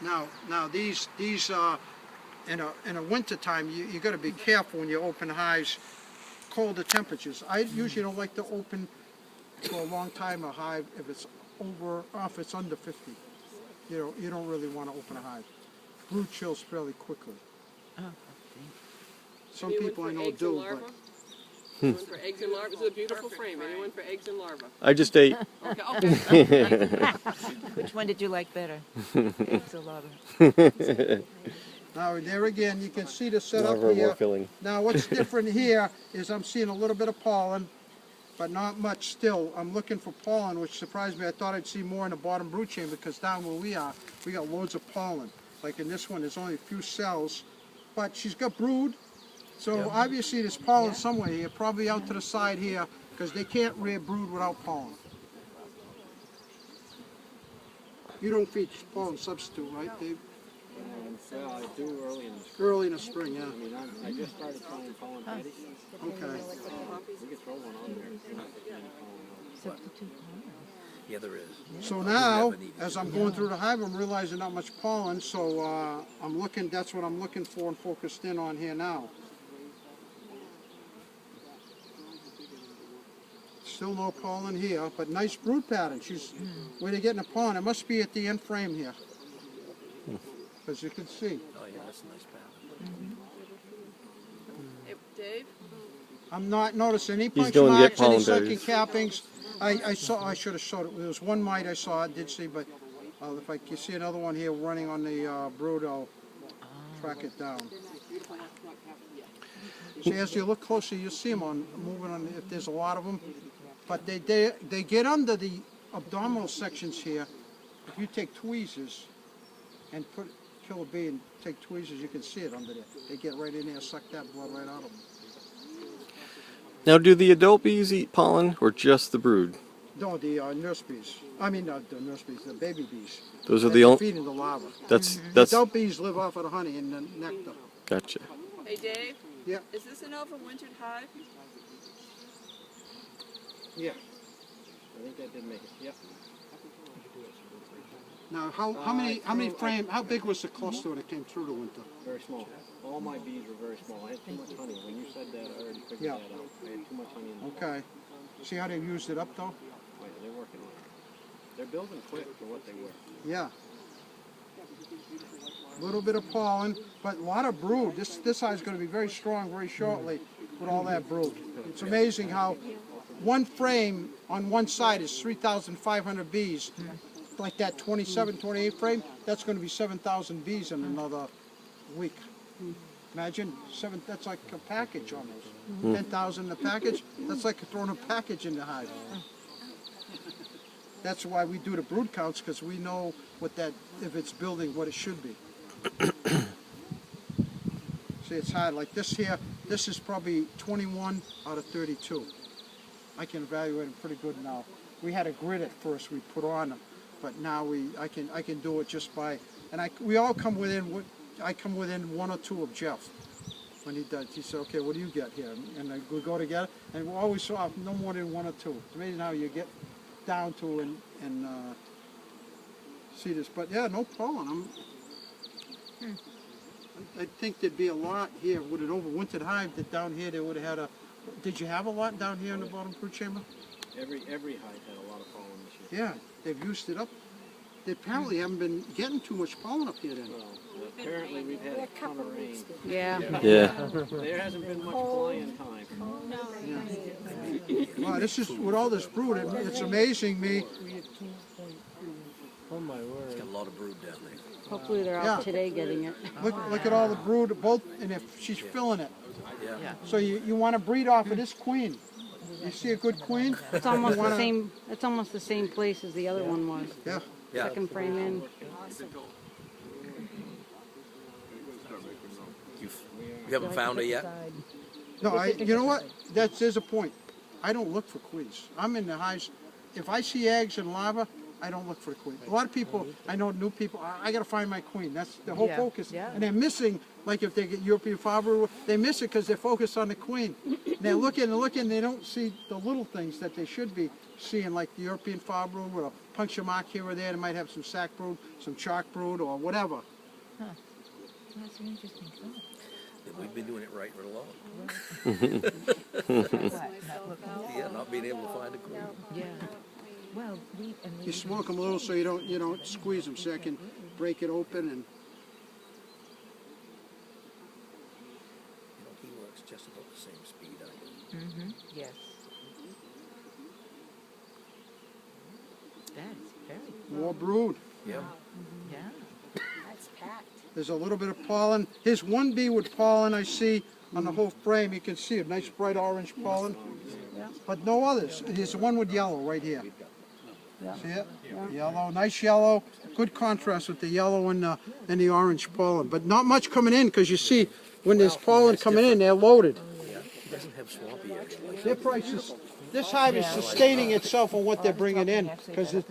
Now these in a winter time, you got to be careful when you open hives. Colder temperatures. I usually don't like to open for a long time a hive if it's if it's under 50. You don't really want to open a hive. Brood chills fairly quickly. Oh, Some people I know do, but. Anyone for eggs and larvae? This is a beautiful frame. Anyone for eggs and larvae? I just ate. Okay. which one did you like better? Eggs or larva? Now there again, you can see the setup Larva here. more filling. Now what's different here is I'm seeing a little bit of pollen, but not much still. I'm looking for pollen, which surprised me. I thought I'd see more in the bottom brood chamber because down where we are, we got loads of pollen. Like in this one, there's only a few cells, but she's got brood. So obviously there's pollen somewhere here, probably out to the side here, because they can't rear brood without pollen. You don't feed pollen substitute, right, Dave? Yeah, I do early in the spring. Early in the spring, yeah. I mean, I just started throwing pollen patties. Okay. We could throw one on there. Substitute. Yeah, there is. So now, as I'm going through the hive, I'm realizing not much pollen, so I'm looking, that's what I'm looking for and focused in on here now. Still no pollen here, but nice brood pattern. She's, where they're getting the pollen, it must be at the end frame here. As you can see. Oh, yeah, that's a nice pattern. Hey, Dave? I'm not noticing any punch going to get marks, any pollen sucking berries. cappings. I should have showed it. There was one mite I saw, I did see, but if I can see another one here running on the brood, I'll track it down. See, as you look closer, you'll see them moving on, if there's a lot of them. But they get under the abdominal sections here. If you take tweezers and kill a bee and take tweezers, you can see it under there. They get right in there, suck that blood right out of them. Now, do the adult bees eat pollen or just the brood? No, the nurse bees. I mean, not the nurse bees, the baby bees. Those are They're the only. feeding the larvae. That's Adult bees live off of the honey and the nectar. gotcha. Hey, Dave? Yeah. Is this an overwintered hive? Yeah. I think that did make it. Yep. Now, how big was the cluster when it came through the winter? Very small. All my bees were very small. I had too much honey. When you said that, I already figured Yeah. that out. I had too much honey in the Okay. See how they've used it up though? Wait, they're working on it. They're building quick for what they were. Yeah. A little bit of pollen, but a lot of brood. This hive is going to be very strong very shortly with all that brood. It's amazing how one frame on one side is 3,500 bees. Like that 27, 28 frame, that's going to be 7,000 bees in another week. Imagine, that's like a package almost. 10,000 a package, that's like throwing a package in the hive. That's why we do the brood counts, because we know what that, if it's building, what it should be. See, it's hard. Like this here, this is probably 21 out of 32. I can evaluate them pretty good now. We had a grid at first we put on them, but now I can do it just by, and we all come within. I come within 1 or 2 of Jeff when he does. He said, "Okay, what do you get here?" And we go together, and we always saw no more than 1 or 2. It's amazing how you get down to and see this. But yeah, no pollen. I think there'd be a lot here with an overwintered hive that down here they would have had a. Did you have a lot down here in the bottom brood chamber? Every hive had a lot of pollen this year. Yeah, they've used it up. They apparently haven't been getting too much pollen up here then. Well, apparently we've had a ton of rain. Yeah. Yeah. There hasn't been much flying time. Wow, this is, with all this brood, it's amazing me. Oh my word. It's got a lot of brood down there. Hopefully they're Yeah. out today getting it. Look at all the brood, both, and if she's filling it. Yeah. So you want to breed off of this queen. You see a good queen? It's almost You wanna- the same. It's almost the same place as the other one was. Yeah. Yeah. Second frame in. You haven't found it yet? No, you know what? There's a point. I don't look for queens. I'm in the hives. If I see eggs and larvae, I don't look for the queen. A lot of people, I know new people, I got to find my queen. That's the whole Yeah, focus. yeah. And they're missing, like if they get European Farber, they miss it because they're focused on the queen. And they're looking and looking, they don't see the little things that they should be seeing, like the European Farber with a puncture mark here or there. They might have some sack brood, some chalk brood, or whatever. That's an interesting thought. We've been doing it right for long. What? Not looking? Yeah, not being able to find a queen. Yeah. Well, You smoke them a little so you don't squeeze them, so I can break it open and. You know, he works just about the same speed I do. Mm-hmm. Yes. That's very More brood. Yeah. Yeah. That's packed. There's a little bit of pollen. Here's one bee with pollen I see on the whole frame. You can see a nice bright orange pollen, but no others. There's one with yellow right here. See it? Yellow, nice yellow. Good contrast with the yellow and the orange pollen, but not much coming in because you see when there's pollen coming in, they're loaded. Yeah. He doesn't have swampy area like Their prices. This hive is sustaining itself on what they're bringing in because this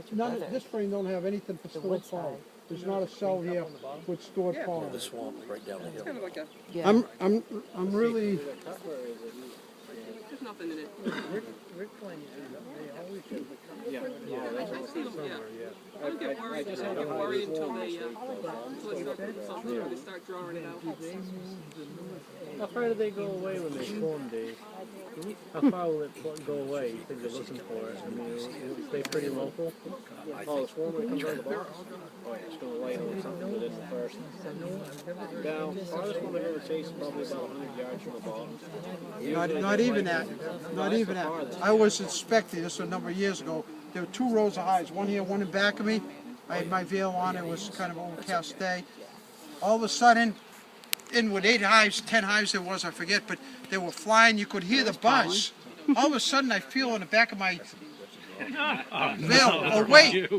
frame don't have anything for stored pollen. There's not a cell here with stored pollen. the swamp right down the hill. Kind of like a, Yeah. I'm really. there's nothing in it. Yeah, I see them, yeah. I don't get worried, I don't get worried until they start drawing it out. How far do they go away when they swarm, Dave? How far will it go away? You think they're looking for it? I mean, will it stay pretty local? Oh, the swarm when it comes out of the box? Oh yeah, it's going to lay on something within the first. Now, farthest one I've ever chased is probably about 100 yards from the bottom. Not even that. Not even that. I was inspecting this a number of years ago. There were 2 rows of hives, one here, one in back of me. I had my veil on. It was kind of an overcast day. All of a sudden, in with 8 hives, 10 hives there was, I forget, but they were flying. You could hear the buzz. All of a sudden, I feel in the back of my veil. Oh wait!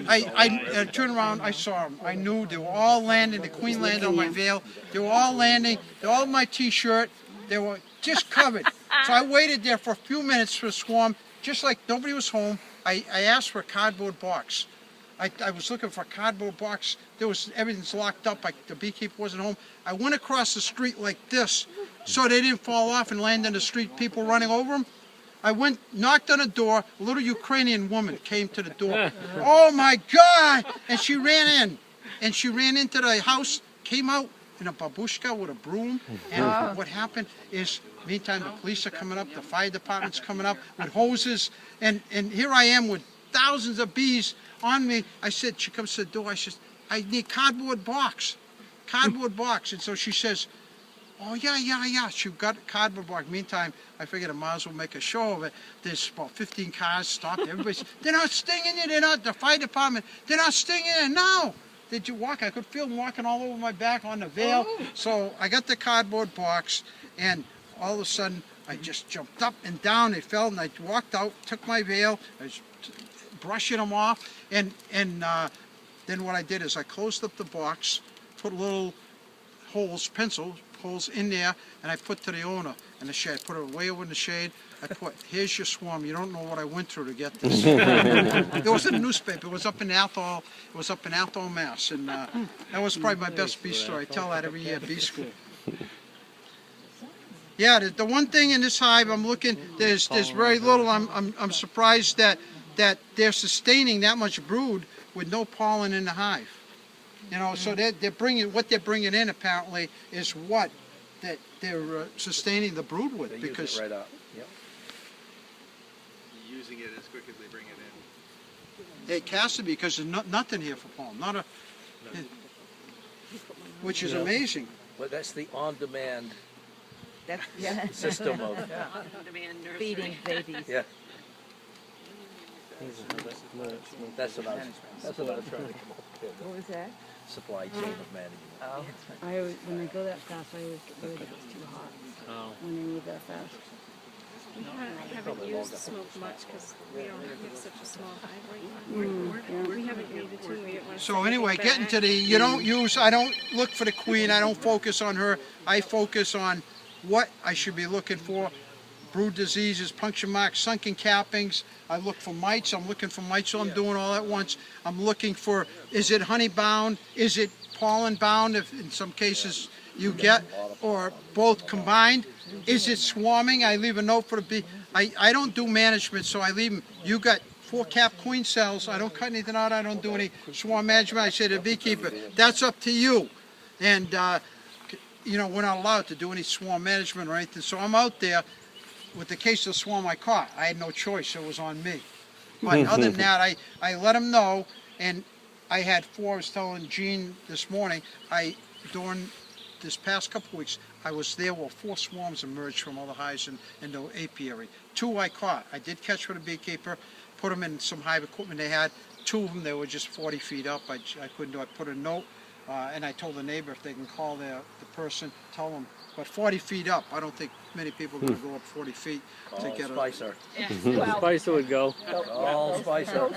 I turned around. I saw them. I knew they were all landing. The queen landed on my veil. They were all landing. They were all in my T-shirt. They were just covered. So I waited there for a few minutes for a swarm, just like nobody was home. I asked for a cardboard box. I was looking for a cardboard box. Everything's locked up. The beekeeper wasn't home. I went across the street like this, so they didn't fall off and land in the street. People running over them. I went, knocked on a door. A little Ukrainian woman came to the door. Oh my God! And she ran in, and she ran into the house. Came out in a babushka with a broom. And what happened is, meantime, the police are coming up. The fire department's coming up with hoses, and here I am with thousands of bees on me. I said, she comes to the door, I said, I need cardboard box. And so she says, oh yeah. She got a cardboard box. Meantime, I figured I might as well make a show of it. There's about 15 cars stopped. Everybody's, they're not stinging you, the fire department, they're not stinging you. No. Did you walk? I could feel them walking all over my back on the veil. So I got the cardboard box, and all of a sudden, I just jumped up and down. It fell, and I walked out, took my veil, I was brushing them off, and then what I did is I closed up the box, put little holes, pencil holes in there, and I put to the owner in the shade. Put it way over in the shade. I put, here's your swarm. You don't know what I went through to get this. It was in the newspaper. It was up in Athol. It was up in Athol, Mass. And that was probably my best bee story. I tell that every year at bee school. Yeah, the one thing in this hive I'm looking, there's very little. I'm surprised that they're sustaining that much brood with no pollen in the hive. You know, so they're bringing, what they're bringing in apparently is what that they're sustaining the brood with, because Use it right up. Yep. Using it as quick as they bring it in. it has to be, because there's nothing here for pollen, not a, which is amazing. But that's the on-demand That's, yeah. system of, Feeding babies. yeah. That's what I was trying to come up with. What was that? Supply chain of management. Oh. When they go that fast, I always get worried if it's too hot. When they move that fast. We haven't used smoke much because we have such a small hive right now. We haven't needed to. We didn't want to So send anyway, anything getting back. to the, you don't use, I don't look for the queen, I don't focus on her, I focus on what I should be looking for. brood diseases, puncture marks, sunken cappings. I look for mites. I'm looking for mites, so I'm doing all at once. I'm looking for, is it honey bound? Is it pollen bound, if in some cases you get, or both combined? Is it swarming? I leave a note for the bee. I don't do management, so I leave them. You got 4 cap queen cells. I don't cut anything out. I don't do any swarm management. I say to the beekeeper, that's up to you. And, you know, we're not allowed to do any swarm management or anything. So I'm out there with the case of swarm I caught. I had no choice. It was on me. But other than that, I let them know. And I had 4, I was telling Gene this morning, during this past couple of weeks, I was there where 4 swarms emerged from other hives in the apiary. 2 I caught. I did catch for the beekeeper, put them in some hive equipment they had. 2 of them, they were just 40 feet up. I couldn't do it. I put a note, and I told the neighbor if they can call the person, tell them. But 40 feet up, I don't think many people are going to go up 40 feet to get Spicer. Spicer would go. Oh, Spicer.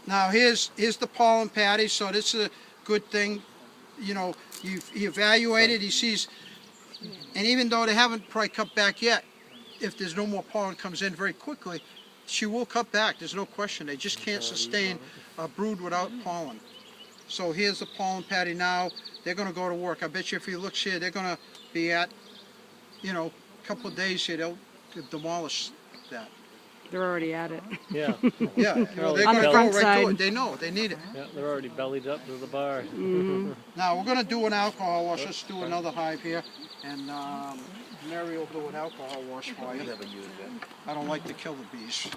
Now here's the pollen patty. So this is a good thing. You know, he evaluated. He sees, and even though they haven't probably cut back yet, if there's no more pollen comes in very quickly, she will cut back. There's no question. They just can't sustain a brood without pollen. So here's the pollen patty now. They're going to go to work. I bet you if you look here, they're going to be at, you know, a couple of days here, they'll demolish that. They're already at it. Yeah. Yeah, you know, they're On going the to go front right side. to it. They know, they need it. Yeah, they're already bellied up to the bar. Now we're going to do an alcohol wash. Let's do another hive here. And Mary will do an alcohol wash for you. I don't like to kill the bees.